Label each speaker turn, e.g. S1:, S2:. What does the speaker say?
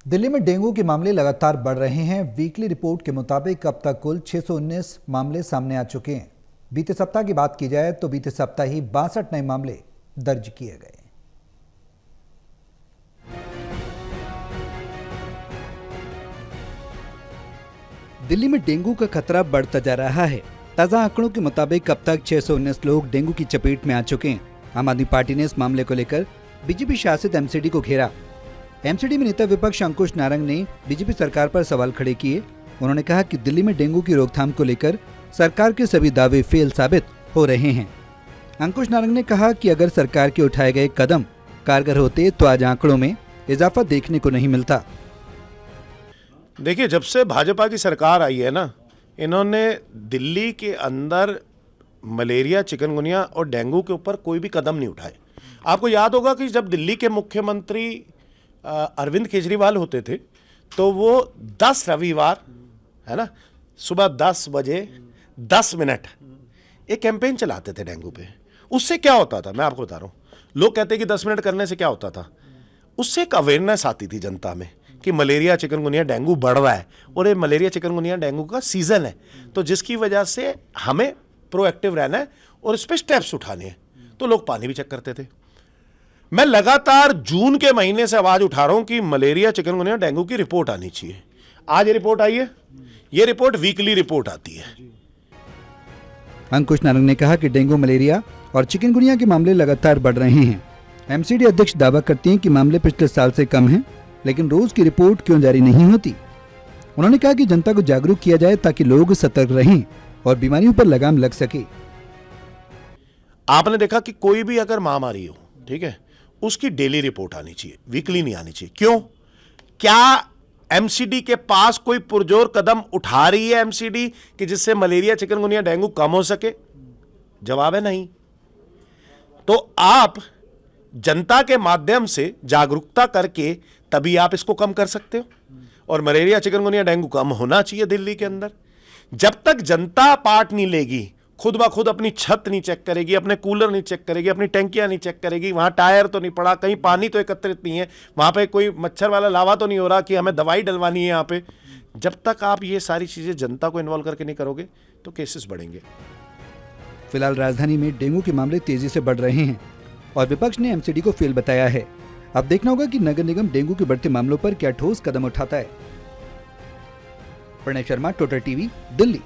S1: दिल्ली में डेंगू के मामले लगातार बढ़ रहे हैं। वीकली रिपोर्ट के मुताबिक अब तक कुल 619 मामले सामने आ चुके हैं। बीते सप्ताह की बात की जाए तो बीते सप्ताह ही 62 नए मामले दर्ज किए गए। दिल्ली में डेंगू का खतरा बढ़ता जा रहा है। ताजा आंकड़ों के मुताबिक अब तक 619 लोग डेंगू की चपेट में आ चुके हैं। आम आदमी पार्टी ने इस मामले को लेकर बीजेपी शासित एमसीडी को घेरा। एमसीडी में नेता विपक्ष अंकुश नारंग ने बीजेपी सरकार पर सवाल खड़े किए। उन्होंने कहा कि दिल्ली में डेंगू की रोकथाम को लेकर सरकार के सभी दावे फेल साबित हो रहे हैं। अंकुश नारंग ने कहा कि अगर सरकार के उठाए गए कदम कारगर होते तो आज आंकड़ों में इजाफा देखने को नहीं मिलता।
S2: देखिए, जब से भाजपा की सरकार आई है ना, इन्होंने दिल्ली के अंदर मलेरिया, चिकनगुनिया और डेंगू के ऊपर कोई भी कदम नहीं उठाए। आपको याद होगा कि जब दिल्ली के मुख्यमंत्री अरविंद केजरीवाल होते थे तो वो 10 रविवार है ना, सुबह 10 बजे 10 मिनट एक कैंपेन चलाते थे डेंगू पे। उससे क्या होता था, मैं आपको बता रहा हूँ। लोग कहते हैं कि 10 मिनट करने से क्या होता था, उससे एक अवेयरनेस आती थी जनता में कि मलेरिया, चिकनगुनिया, डेंगू बढ़ रहा है और ये मलेरिया, चिकनगुनिया, डेंगू का सीजन है, तो जिसकी वजह से हमें प्रोएक्टिव रहना है और इस पर स्टेप्स उठाने हैं। तो लोग पानी भी चेक करते थे। मैं लगातार जून के महीने से आवाज उठा रहा हूं कि मलेरिया, चिकनगुनिया, डेंगू की रिपोर्ट आनी चाहिए। आज ये रिपोर्ट आई है। ये रिपोर्ट वीकली रिपोर्ट आती है।
S1: अंकुश नारंग ने कहा कि डेंगू, मलेरिया और चिकनगुनिया के मामले लगातार बढ़ रहे हैं। एमसीडी अध्यक्ष दावा करती हैं कि मामले पिछले साल से कम हैं, लेकिन रोज की रिपोर्ट क्यों जारी नहीं होती। उन्होंने कहा कि जनता को जागरूक किया जाए ताकि लोग सतर्क रहें और बीमारियों पर लगाम लग सके।
S2: आपने देखा कि कोई भी अगर महामारी हो, ठीक है, उसकी डेली रिपोर्ट आनी चाहिए, वीकली नहीं आनी चाहिए। क्यों? क्या एमसीडी के पास कोई पुरजोर कदम उठा रही है एमसीडी कि जिससे मलेरिया, चिकनगुनिया, डेंगू कम हो सके? जवाब है नहीं। तो आप जनता के माध्यम से जागरूकता करके तभी आप इसको कम कर सकते हो। और मलेरिया, चिकनगुनिया, डेंगू कम होना चाहिए दिल्ली के अंदर। जब तक जनता पार्ट नहीं लेगी, खुद ब खुद अपनी छत नहीं चेक करेगी, अपने कूलर नहीं चेक करेगी, अपनी टंकियां नहीं चेक करेगी, वहां टायर तो नहीं पड़ा, कहीं पानी तो एकत्रित नहीं है, वहां पे कोई मच्छर वाला लावा तो नहीं हो रहा कि हमें दवाई डलवानी है यहाँ पे। जब तक आप ये सारी चीजें जनता को इन्वॉल्व करके नहीं करोगे तो केसेस बढ़ेंगे।
S1: फिलहाल राजधानी में डेंगू के मामले तेजी से बढ़ रहे हैं और विपक्ष ने एमसीडी को फेल बताया है। अब देखना होगा कि नगर निगम डेंगू के बढ़ते मामलों पर क्या ठोस कदम उठाता है। Pranay Sharma, total TV, Delhi.